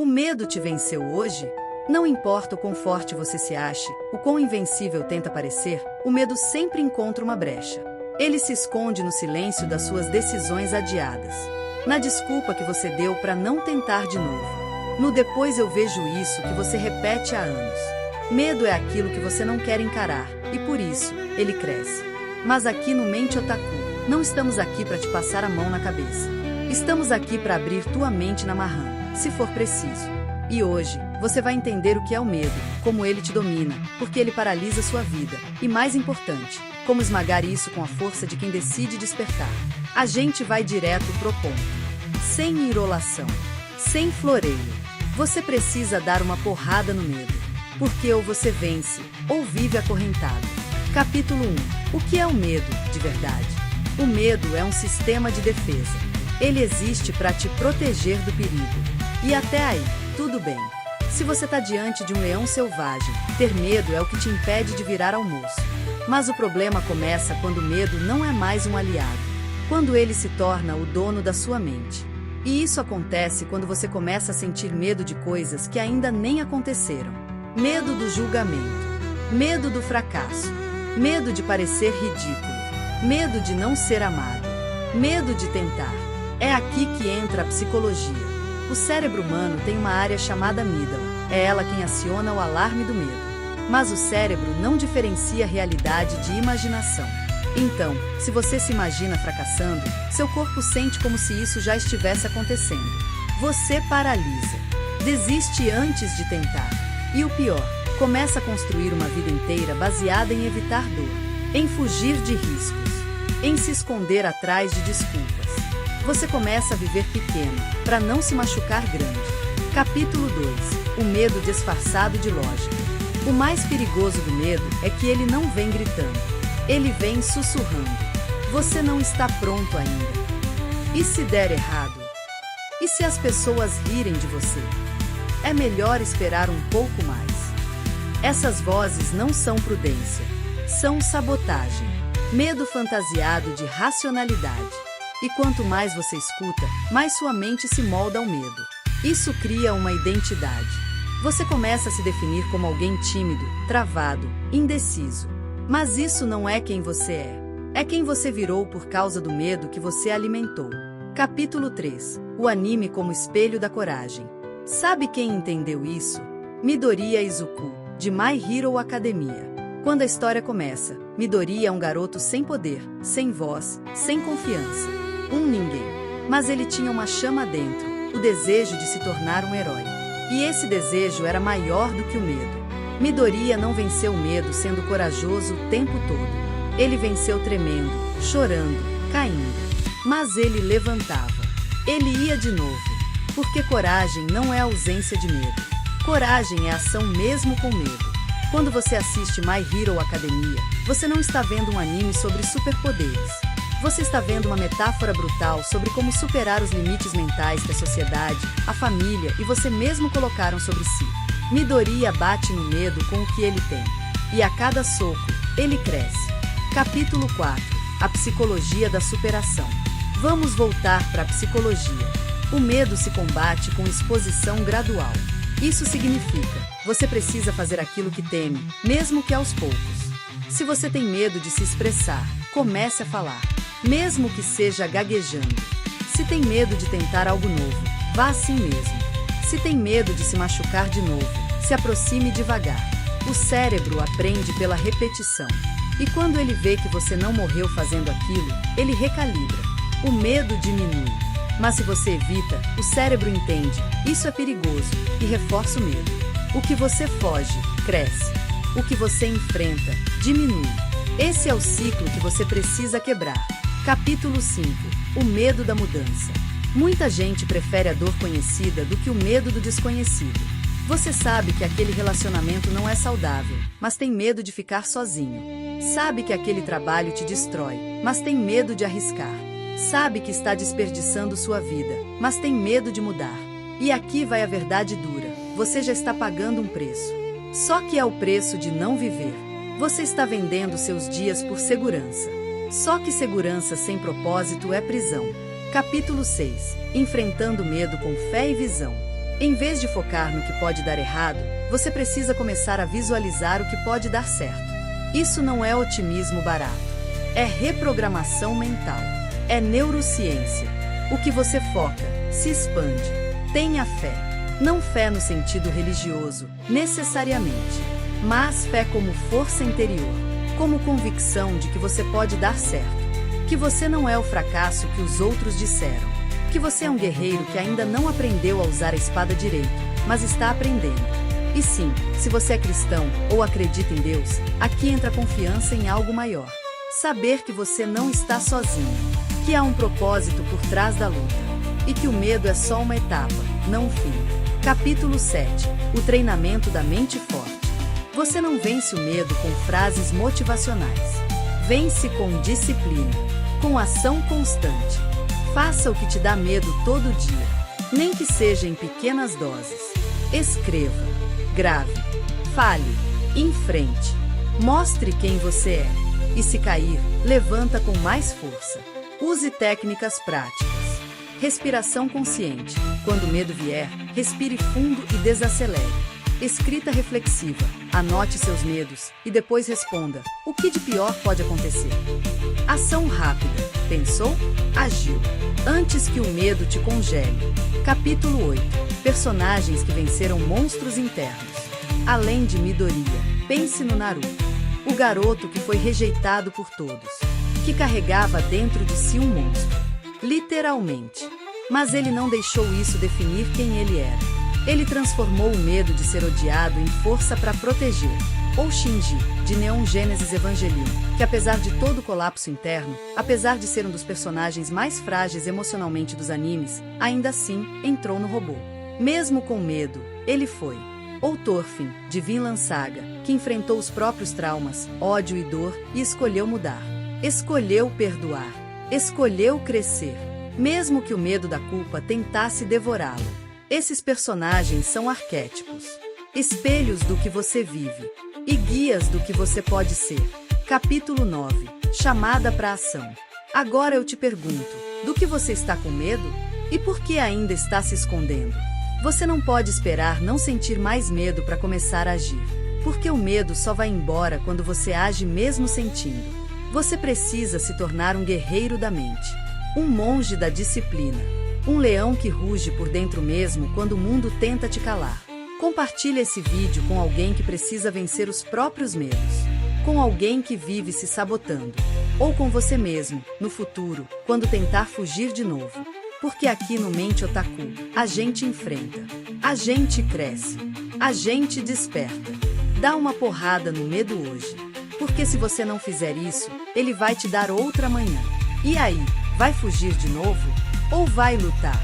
O medo te venceu hoje? Não importa o quão forte você se ache, o quão invencível tenta parecer, o medo sempre encontra uma brecha. Ele se esconde no silêncio das suas decisões adiadas, na desculpa que você deu para não tentar de novo. No depois eu vejo isso que você repete há anos. Medo é aquilo que você não quer encarar, e por isso, ele cresce. Mas aqui no Mente Otaku, não estamos aqui para te passar a mão na cabeça. Estamos aqui para abrir tua mente na marrã, se for preciso. E hoje, você vai entender o que é o medo, como ele te domina, porque ele paralisa sua vida, e mais importante, como esmagar isso com a força de quem decide despertar. A gente vai direto pro ponto. Sem enrolação, sem floreio. Você precisa dar uma porrada no medo, porque ou você vence, ou vive acorrentado. Capítulo 1. O que é o medo, de verdade? O medo é um sistema de defesa. Ele existe para te proteger do perigo. E até aí, tudo bem. Se você está diante de um leão selvagem, ter medo é o que te impede de virar almoço. Mas o problema começa quando o medo não é mais um aliado, quando ele se torna o dono da sua mente. E isso acontece quando você começa a sentir medo de coisas que ainda nem aconteceram. Medo do julgamento, medo do fracasso, medo de parecer ridículo, medo de não ser amado, medo de tentar. É aqui que entra a psicologia. O cérebro humano tem uma área chamada amígdala, é ela quem aciona o alarme do medo. Mas o cérebro não diferencia realidade de imaginação. Então, se você se imagina fracassando, seu corpo sente como se isso já estivesse acontecendo. Você paralisa. Desiste antes de tentar. E o pior, começa a construir uma vida inteira baseada em evitar dor, em fugir de riscos, em se esconder atrás de desculpas. Você começa a viver pequeno, para não se machucar grande. Capítulo 2. O medo disfarçado de lógica. O mais perigoso do medo é que ele não vem gritando. Ele vem sussurrando. Você não está pronto ainda. E se der errado? E se as pessoas rirem de você? É melhor esperar um pouco mais. Essas vozes não são prudência. São sabotagem. Medo fantasiado de racionalidade. E quanto mais você escuta, mais sua mente se molda ao medo. Isso cria uma identidade. Você começa a se definir como alguém tímido, travado, indeciso. Mas isso não é quem você é. É quem você virou por causa do medo que você alimentou. Capítulo 3. O anime como espelho da coragem. Sabe quem entendeu isso? Midoriya Izuku, de My Hero Academia. Quando a história começa, Midoriya é um garoto sem poder, sem voz, sem confiança. Um ninguém. Mas ele tinha uma chama dentro, o desejo de se tornar um herói. E esse desejo era maior do que o medo. Midoriya não venceu o medo sendo corajoso o tempo todo. Ele venceu tremendo, chorando, caindo. Mas ele levantava. Ele ia de novo. Porque coragem não é ausência de medo. Coragem é ação mesmo com medo. Quando você assiste My Hero Academia, você não está vendo um anime sobre superpoderes. Você está vendo uma metáfora brutal sobre como superar os limites mentais que a sociedade, a família e você mesmo colocaram sobre si. Midoriya bate no medo com o que ele tem. E a cada soco, ele cresce. Capítulo 4. A psicologia da superação. Vamos voltar para a psicologia. O medo se combate com exposição gradual. Isso significa, você precisa fazer aquilo que teme, mesmo que aos poucos. Se você tem medo de se expressar, comece a falar, mesmo que seja gaguejando. Se tem medo de tentar algo novo, vá assim mesmo. Se tem medo de se machucar de novo, se aproxime devagar. O cérebro aprende pela repetição. E quando ele vê que você não morreu fazendo aquilo, ele recalibra. O medo diminui. Mas se você evita, o cérebro entende, isso é perigoso, e reforça o medo. O que você foge, cresce. O que você enfrenta, diminui. Esse é o ciclo que você precisa quebrar. Capítulo 5. O medo da mudança. Muita gente prefere a dor conhecida do que o medo do desconhecido. Você sabe que aquele relacionamento não é saudável, mas tem medo de ficar sozinho. Sabe que aquele trabalho te destrói, mas tem medo de arriscar. Sabe que está desperdiçando sua vida, mas tem medo de mudar. E aqui vai a verdade dura. Você já está pagando um preço. Só que é o preço de não viver. Você está vendendo seus dias por segurança. Só que segurança sem propósito é prisão. Capítulo 6. Enfrentando medo com fé e visão. Em vez de focar no que pode dar errado, você precisa começar a visualizar o que pode dar certo. Isso não é otimismo barato. É reprogramação mental. É neurociência. O que você foca se expande. Tenha fé. Não fé no sentido religioso, necessariamente, mas fé como força interior, como convicção de que você pode dar certo, que você não é o fracasso que os outros disseram, que você é um guerreiro que ainda não aprendeu a usar a espada direito, mas está aprendendo. E sim, se você é cristão ou acredita em Deus, aqui entra a confiança em algo maior. Saber que você não está sozinho, que há um propósito por trás da luta, e que o medo é só uma etapa, não o fim. Capítulo 7. O treinamento da mente forte. Você não vence o medo com frases motivacionais. Vence com disciplina, com ação constante. Faça o que te dá medo todo dia, nem que seja em pequenas doses. Escreva, grave, fale, enfrente. Mostre quem você é. E se cair, levanta com mais força. Use técnicas práticas. Respiração consciente. Quando o medo vier, respire fundo e desacelere. Escrita reflexiva. Anote seus medos e depois responda: o que de pior pode acontecer? Ação rápida. Pensou? Agiu. Antes que o medo te congele. Capítulo 8. Personagens que venceram monstros internos. Além de Midoriya, pense no Naruto. O garoto que foi rejeitado por todos. Que carregava dentro de si um monstro. Literalmente. Mas ele não deixou isso definir quem ele era. Ele transformou o medo de ser odiado em força para proteger. Ou Shinji, de Neon Genesis Evangelion, que apesar de todo o colapso interno, apesar de ser um dos personagens mais frágeis emocionalmente dos animes, ainda assim, entrou no robô. Mesmo com medo, ele foi. Ou Thorfinn, de Vinland Saga, que enfrentou os próprios traumas, ódio e dor, e escolheu mudar. Escolheu perdoar. Escolheu crescer. Mesmo que o medo da culpa tentasse devorá-lo. Esses personagens são arquétipos. Espelhos do que você vive. E guias do que você pode ser. Capítulo 9. Chamada para ação. Agora eu te pergunto, do que você está com medo? E por que ainda está se escondendo? Você não pode esperar não sentir mais medo para começar a agir. Porque o medo só vai embora quando você age mesmo sentindo. Você precisa se tornar um guerreiro da mente. Um monge da disciplina. Um leão que ruge por dentro mesmo quando o mundo tenta te calar. Compartilhe esse vídeo com alguém que precisa vencer os próprios medos. Com alguém que vive se sabotando. Ou com você mesmo, no futuro, quando tentar fugir de novo. Porque aqui no Mente Otaku, a gente enfrenta. A gente cresce. A gente desperta. Dá uma porrada no medo hoje. Porque se você não fizer isso, ele vai te dar outra amanhã. E aí, vai fugir de novo? Ou vai lutar?